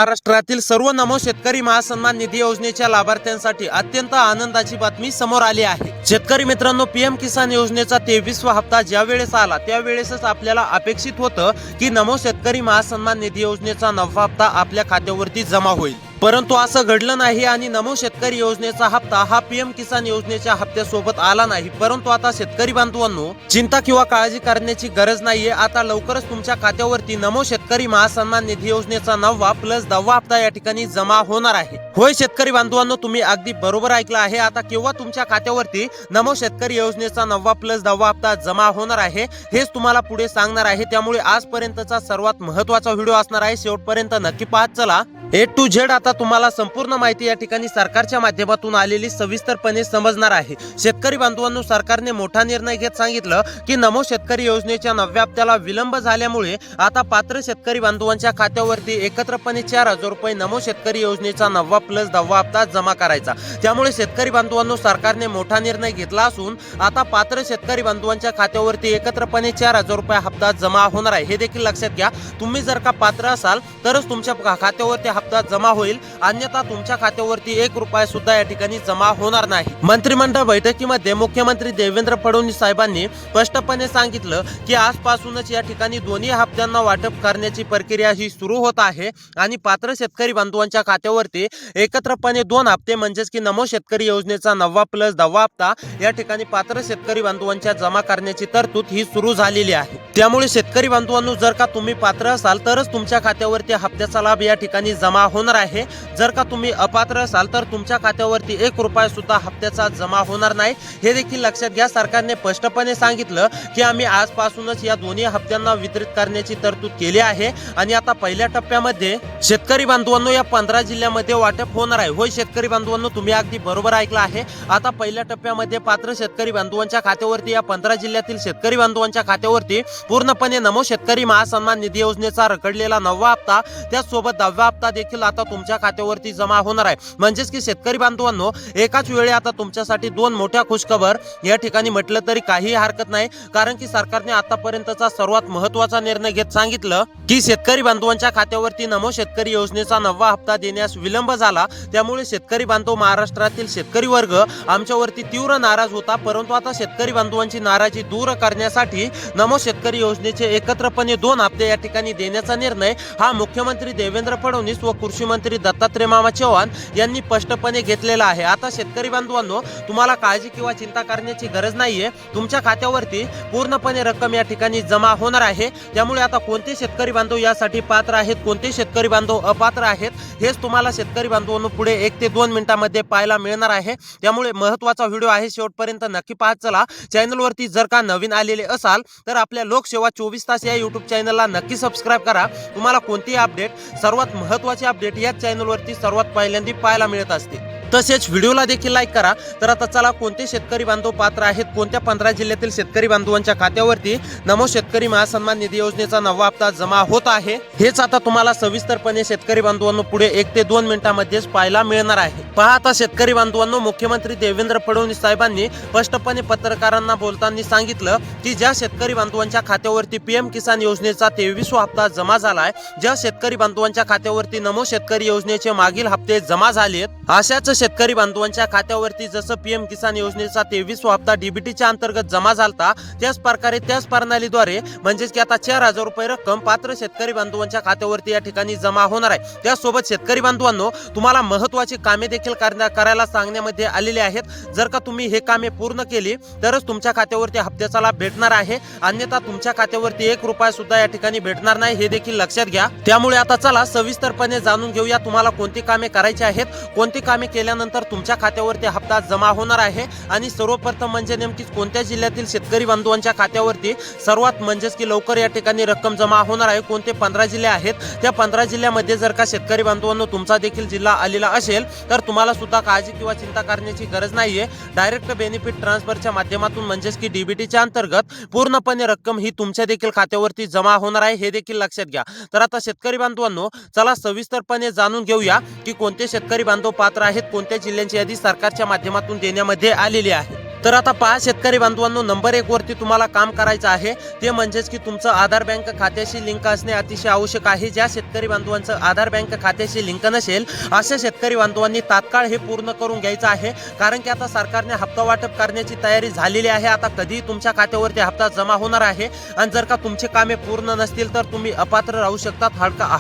महाराष्ट्रातील सर्व नमो शेतकरी महासन्मान निधी योजनेच्या लाभार्थ्यांसाठी अत्यंत आनंदाची बातमी समोर आली आहे। शेतकरी मित्रांनो, पीएम किसान योजनेचा 23वा हप्ता ज्या वेळेस आला त्यावेळेसच आपल्याला अपेक्षित होतं की नमो शेतकरी महासन्मान निधी योजनेचा 9वा हप्ता आपल्या खात्यावरती जमा होईल, परंतु असं घडलं नाही आणि नमो शेतकरी योजनेचा हप्ता हा पीएम किसान योजनेच्या हप्त्यासोबत आला नाही। परंतु आता शेतकरी बांधवांनो, चिंता किंवा काळजी करण्याची गरज नाहीये। आता लवकरच तुमच्या खात्यावरती नमो शेतकरी महासन्मान निधी योजनेचा 9वा प्लस 10वा हप्ता या ठिकाणी जमा होणार आहे। होय शेतकरी बांधवांनो, तुम्ही अगदी बरोबर ऐकलं आहे। आता केव्हा तुमच्या खात्यावरती नमो शेतकरी योजनेचा 9वा प्लस 10वा हप्ता जमा होणार आहे हेच तुम्हाला पुढे सांगणार आहे। त्यामुळे आजपर्यंतचा सर्वात महत्त्वाचा व्हिडिओ असणार आहे, शेवटपर्यंत नक्की पाहत चला। A to Z आता तुम्हाला संपूर्ण माहिती या ठिकाणी सरकारच्या माध्यमातून आलेली सविस्तरपणे समजणार आहे। शेतकरी बांधवांनो, सरकारने मोठा निर्णय घेत सांगितलं की नमो शेतकरी योजनेच्या 9व्या हप्त्याला विलंब झाल्यामुळे आता पात्र शेतकरी बांधवांच्या खात्यावरती एकत्रपणे 4000 रुपये नमो शेतकरी योजनेचा 9वा प्लस 10वा हप्ता जमा करायचा। त्यामुळे शेतकरी बांधवांनो, सरकारने मोठा निर्णय घेतला असून आता पात्र शेतकरी बांधवांच्या खात्यावरती एकत्रपणे 4000 रुपये हप्ता जमा होणार आहे। हे देखील लक्षात घ्या, तुम्ही जर का पात्र असाल तरच तुमच्या खात्यावरती हप्ता जमा होईल, अन्यथा तुमच्या खात्यावरती 1 रुपया सुद्धा या ठिकाणी जमा होणार नाही। मंत्रिमंडळ बैठकीमध्ये मुख्यमंत्री देवेंद्र फडणवीस साहेबांनी स्पष्टपणे सांगितलं की आजपासूनच या ठिकाणी दोन्ही हप्त्यांना वाटप करण्याची प्रक्रिया ही सुरू होत आहे आणि पात्र शेतकरी बांधवांच्या खात्यावरती एकत्रपणे 2 हप्ते म्हणजेच की नमो शेतकरी योजनेचा 9वा प्लस 10वा हप्ता या ठिकाणी पात्र शेतकरी बांधवांच्या जमा करण्याची तरतूद ही सुरू झालेली आहे। त्यामुळे शेतकरी बांधवांनो, जर का तुम्ही पात्र असाल तरच तुमच्या खात्यावरती हप्त्याचा लाभ या ठिकाणी जमा होणार आहे। जर का तुम्ही अपात्र असाल तर तुमच्या खात्यावरती 1 रुपया सुद्धा हप्त्याचा जमा होणार नाही। हे देखील लक्षात घ्या, सरकारने स्पष्टपणे सांगितलं की आम्ही आजपासूनच या दोन्ही हप्त्यांना वितरित करण्याची तरतूद केली आहे आणि आता पहिल्या टप्प्यामध्ये शेतकरी बांधवांनो या 15 जिल्ह्यामध्ये वाटप होणार आहे। होय शेतकरी बांधवांनो, तुम्ही अगदी बरोबर ऐकलं आहे। आता पहिल्या टप्प्यामध्ये पात्र शेतकरी बांधवांच्या खात्यावरती या 15 जिल्ह्यातील शेतकरी बांधवांच्या खात्यावरती पूर्णपणे नमो शेतकरी महासन्मान निधी योजनेचा रखडलेला 9वा हप्ता त्याचसोबत 10वा हप्ता देखील आता तुमच्या खात्यावरती जमा होणार आहे। म्हणजेच की शेतकरी बांधवांनो, एकाच वेळी आता तुमच्यासाठी 2 मोठ्या खुशखबर या ठिकाणी म्हटलं तरी काही हरकत नाही, कारण की सरकारने आतापर्यंतचा सर्वात महत्त्वाचा निर्णय घेत सांगितलं की शेतकरी बांधवांच्या खात्यावरती नमो शेतकरी योजनेचा 9वा हप्ता देण्यास विलंब झाला। त्यामुळे शेतकरी बांधव, महाराष्ट्रातील शेतकरी वर्ग आमच्यावरती तीव्र नाराज होता, परंतु आता शेतकरी बांधवांची नाराजी दूर करण्यासाठी नमो शेतकरी योजनेचे एकत्रपणे 2 हप्ते या ठिकाणी देण्याचा निर्णय हा मुख्यमंत्री देवेंद्र फडणवीस व कृषी मंत्री दत्तात्रय मामा चव्हाण यांनी स्पष्टपणे घेतलेला आहे। आता शेतकरी बांधवांनो, तुम्हाला काळजी किंवा चिंता करण्याची गरज नाहीये। तुमच्या खात्यावरती पूर्णपणे रक्कम या ठिकाणी जमा होणार आहे। त्यामुळे आता कोणते शेतकरी बांधव यासाठी पात्र आहेत, कोणते शेतकरी बांधव अपात्र आहेत, हेच तुम्हाला शेतकरी बांधवांनो पुढे 1 ते 2 मिनिटांमध्ये पाहायला मिळणार आहे। त्यामुळे महत्त्वाचा व्हिडिओ आहे, शेवटपर्यंत नक्की पाहत चला। चॅनलवरती जर का नवीन आलेले असाल तर आपल्या लोकसेवा 24 तास या YouTube चॅनलला नक्की सबस्क्राइब करा। तुम्हाला कोणतीही अपडेट, सर्वात महत्त्वाचे अपडेट याच चॅनलवरती सर्वात पहिल्यांदा पाहायला मिळत असते। तसेच व्हिडिओला देखील लाईक करा। तर आता चला, कोणते शेतकरी बांधव पात्र आहेत, कोणत्या 15 जिल्ह्यातील शेतकरी बांधवांच्या खात्यावरती नमो शेतकरी महासन्मान निधी योजनेचा 9वा हप्ता जमा होत आहे हेच आता तुम्हाला सविस्तरपणे शेतकरी बांधवांनो पुढे 1 ते 2 मिनिटांमध्येच पाहायला मिळणार आहे। पहा आता शेतकरी बांधवांनो, मुख्यमंत्री देवेंद्र फडणवीस साहेबांनी स्पष्टपणे पत्रकारांना बोलताना सांगितलं की ज्या शेतकरी बांधवांच्या खात्यावरती पीएम किसान योजनेचा 23वा हप्ता जमा झालाय, ज्या शेतकरी बांधवांच्या खात्यावरती नमो शेतकरी योजनेचे मागील हप्ते जमा झालेत, अशाच शेतकरी बांधवांच्या खात्यावरती जसं पीएम किसान योजनेचा 23वा हप्ता डीबीटीच्या अंतर्गत जमा झालता, त्याच प्रकारे त्याच प्रणालीद्वारे म्हणजेच की आता 4000 रुपये रक्कम पात्र शेतकरी बांधवांच्या खात्यावरती या ठिकाणी जमा होणार आहे। त्यासोबत शेतकरी बांधवांनो, तुम्हाला महत्त्वाची कामे देखील करायला सांगण्यामध्ये आलेले आहेत। जर का तुम्ही हे कामे पूर्ण केली तरच तुमच्या खात्यावरती हप्त्याचा लाभ भेटणार आहे, अन्यथा तुमच्या खात्यावरती 1 रुपया सुद्धा या ठिकाणी भेटणार नाही। हे देखील लक्षात घ्या। त्यामुळे आता चला सविस्तरपणे जाणून घेऊया तुम्हाला कोणती कामे करायची आहेत, कोणती कामे केल्यानंतर तुमच्या खात्यावरती हप्ता जमा होणार आहे आणि सर्वप्रथम म्हणजे नेमकी कोणत्या जिल्ह्यातील शेतकरी बांधवांच्या खात्यावरती सर्वात म्हणजेच की लवकर या ठिकाणी रक्कम जमा होणार आहे, कोणते 15 जिल्हे आहेत। त्या 15 जिल्ह्यामध्ये जर का शेतकरी बांधवांनो तुमचा देखील जिल्हा आलेला असेल तर तुम्हाला सुद्धा काळजी किंवा चिंता करण्याची गरज नाहीये। डायरेक्ट बेनिफिट ट्रान्सफरच्या माध्यमातून म्हणजेच की डीबीटीच्या अंतर्गत पूर्णपणे रक्कम ही तुमच्या देखील खात्यावरती जमा होणार आहे। हे देखील लक्षात घ्या। तर आता शेतकरी बांधवांनो, चला सविस्तरपणे जाणून घेऊया की कोणते शेतकरी बांधव पात्र आहेत, कोणत्या जिल्ह्यांची यादी सरकारच्या माध्यमातून देण्यामध्ये आलेली आहे। तर आता पहा शेतकरी बांधवांनो, नंबर 1 वरती तुम्हाला काम करायचं आहे ते म्हणजेच की तुमचं आधार बँक खात्याशी लिंक असणे अतिशय आवश्यक आहे. ज्या शेतकरी बांधवांचं आधार बँक खात्याशी लिंक नसेल अशा शेतकरी बांधवांनी तात्काळ हे पूर्ण करून घ्यायचं आहे. कारण की आता सरकारने हप्ता वाटप करण्याची तयारी झालेली आहे. आता कधी तुमच्या खात्यावरती हप्ता जमा होणार आहे आणि जर का तुमचे कामे पूर्ण नसतील तर तुम्ही अपात्र राहू शकतात,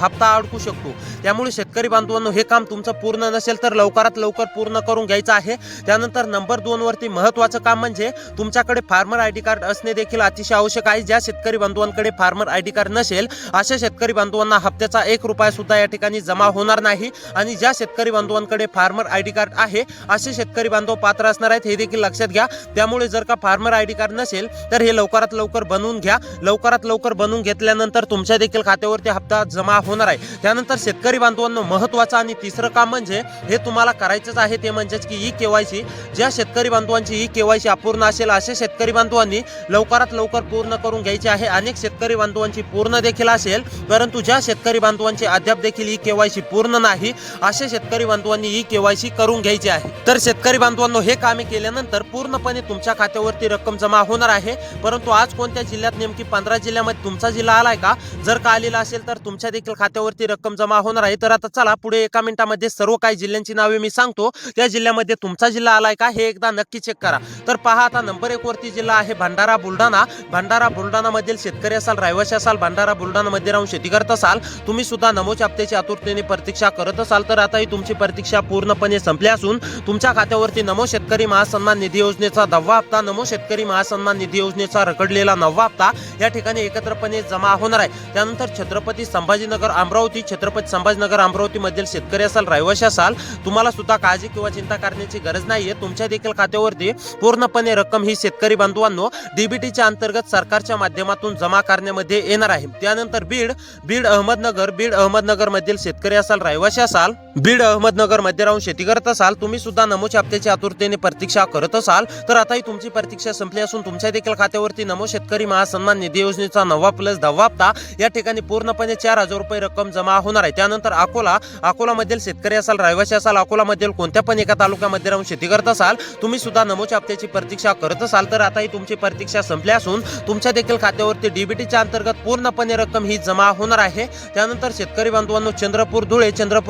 हप्ता अडकू शकतो. त्यामुळे शेतकरी बांधवांनो, हे काम तुमचं पूर्ण नसेल तर लवकरात लवकर पूर्ण करून घ्यायचं आहे. त्यानंतर नंबर 2 वरती महत्त्वाचं काम म्हणजे तुमच्याकडे फार्मर आयडी कार्ड असणे देखील अतिशय आवश्यक आहे. ज्या शेतकरी बांधवांकडे फार्मर आयडी कार्ड नसेल अशा शेतकरी बांधवांना हप्त्याचा 1 रुपया सुद्धा या ठिकाणी जमा होणार नाही. आणि ज्या शेतकरी बांधवांकडे फार्मर आयडी कार्ड आहे असे शेतकरी बांधव पात्र असणार आहेत, हे देखील लक्षात घ्या. त्यामुळे जर का फार्मर आयडी कार्ड नसेल तर हे लवकरात लवकर बनवून घ्या. लवकरात लवकर बनवून घेतल्यानंतर तुमच्या देखील खात्यावरती हप्ता जमा होणार आहे. त्यानंतर शेतकरी बांधवांनो, महत्त्वाचं आणि तिसरं काम म्हणजे हे तुम्हाला करायचंच आहे ते म्हणजेच की ई केवायसी. ज्या शेतकरी बांधवांची ई केवायसी अपूर्ण असेल असे शेतकरी बांधवांनी लवकरात लवकर पूर्ण करून घ्यायचे आहे. अनेक शेतकरी बांधवांची पूर्ण देखील असेल, परंतु ज्या शेतकरी बांधवांची अद्याप देखील ई केवायसी पूर्ण नाही असे शेतकरी बांधवांनी ई केवायसी करून घ्यायची आहे. तर शेतकरी बांधवांनो, हे कामे केल्यानंतर पूर्णपणे तुमच्या खात्यावरती रक्कम जमा होणार आहे. परंतु आज कोणत्या जिल्ह्यात, नेमकी 15 जिल्ह्यामध्ये तुमचा जिल्हा आलाय का? जर का आलेला असेल तर तुमच्या देखील खात्यावरती रक्कम जमा होणार आहे. तर आता चला पुढे एका मिनिटामध्ये सर्व काही जिल्ह्यांची नावे मी सांगतो, त्या जिल्ह्यामध्ये तुमचा जिल्हा आलाय का हे एकदा नक्की चेक करा. तर पहा, आता नंबर 1 वरती जिल्हा आहे भंडारा बुलढाणा. भंडारा बुलढाणा मधील शेतकरी असाल, रहिवासी असाल, भंडारा बुलढाणा मध्ये राहून शेती करत असाल, तुम्ही सुद्धा नमोच हप्त्याची आतुरतेने प्रतीक्षा करत असाल तर आता ही तुमची प्रतीक्षा पूर्णपणे संपली असून तुमच्या खात्यावरती नमो शेतकरी महासन्मान निधी योजनेचा 10वा हप्ता, नमो शेतकरी महासन्मान निधी योजनेचा रखडलेला 9वा हप्ता या ठिकाणी एकत्रपणे जमा होणार आहे. त्यानंतर छत्रपती संभाजीनगर अमरावती, छत्रपती संभाजीनगर अमरावती मधील शेतकरी असाल, रहिवासी असाल, तुम्हाला सुद्धा काळजी किंवा चिंता करण्याची गरज नाहीये. तुमच्या देखील खात्यावरती पूर्णपणे रक्कम ही शेतकरी बांधवांनो डीबीटीच्या अंतर्गत सरकारच्या माध्यमातून जमा करण्यामध्ये येणार आहे. त्यानंतर बीड अहमदनगर मधील शेतकरी असाल, रहिवासी असाल, बीड अहमदनगर मध्ये राहून शेती करत असाल, तुम्ही सुद्धा नमोच हप्त्याची आतुरतेने प्रतीक्षा करत असाल तर आता ही तुमची प्रतीक्षा संपली असून तुमच्या देखील खात्यावरती नमो शेतकरी महासन्मान निधी योजनेचा 9वा प्लस 10वा हप्ता या ठिकाणी पूर्णपणे 4,000 रुपये रक्कम जमा होणार आहे. त्यानंतर अकोला मधील शेतकरी असाल, रहिवासी असाल, अकोला मधील कोणत्या पण एका तालुक्यामध्ये राहून शेती करत असाल, तुम्ही सुद्धा नमोच हप्त्याची प्रतीक्षा करत असाल तर आता ही तुमची प्रतीक्षा संपली असून तुमच्या देखील खात्यावरती डीबीटीच्या अंतर्गत पूर्णपणे रक्कम ही जमा होणार आहे. त्यानंतर शेतकरी बांधवांनो, चंद्रपूर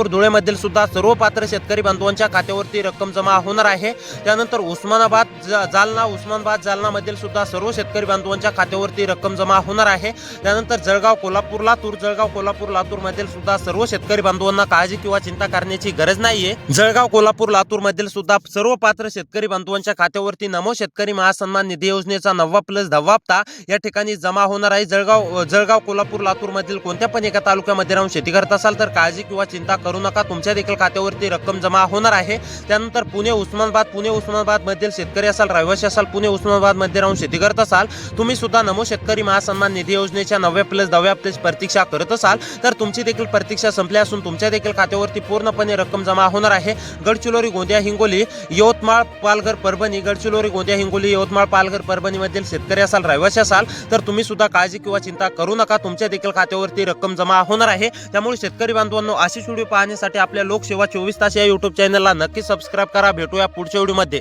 धुळे मधील सुद्धा सर्व पात्र शेतकरी बांधवांच्या खात्यावरती रक्कम जमा होणार आहे. त्यानंतर उस्मानाबाद जालना मधील सुद्धा सर्व शेतकरी बांधवांच्या खात्यावरती रक्कम जमा होणार आहे. त्यानंतर जळगाव कोल्हापूर लातूर मधील सुद्धा सर्व शेतकरी बांधवांना काळजी किंवा चिंता करण्याची गरज नाहीये. जळगाव कोल्हापूर लातूर मधील सुद्धा सर्व पात्र शेतकरी बांधवांच्या खात्यावरती नमो शेतकरी महासन्मान निधी योजनेचा 9वा प्लस 10वा हप्ता या ठिकाणी जमा होणार आहे. जळगाव कोल्हापूर लातूर मधील कोणत्या पण एका तालुक्यामध्ये राहून शेती करत असाल तर काळजी किंवा चिंता करू नका, तुमच्या देखील खात्यावरती रक्कम जमा होणार आहे. त्यानंतर पुणे उस्मानाबाद मधील शेतकरी असाल, रहिवासी असाल, पुणे उस्मानाबाद मध्ये राहून शेती करत असाल, तुम्ही सुद्धा नमो शेतकरी महासन्मान निधी योजनेच्या 9व्या प्लस 10व्या हप्त्याची प्रतीक्षा करत असाल तर तुमची देखील प्रतीक्षा संपली असून तुमच्या देखील खात्यावरती पूर्णपणे रक्कम जमा होणार आहे. गडचिरोली, गोंदिया, हिंगोली, यवतमाळ, पालघर, परभणी, गडचिरोली, गोंदिया, हिंगोली, यवतमाळ, पालघर, परभणी मधील शेतकरी असाल, रहिवासी असाल तर तुम्ही सुद्धा काळजी किंवा चिंता करू नका, तुमच्या देखील खात्यावरती रक्कम जमा होणार आहे. त्यामुळे शेतकरी बांधवांनो, अशी व्हिडिओ पाहण्यासाठी आपल्या लोकसेवा 24 तास या YouTube चॅनलला नक्की सबस्क्राईब करा. भेटूया पुढच्या व्हिडिओमध्ये.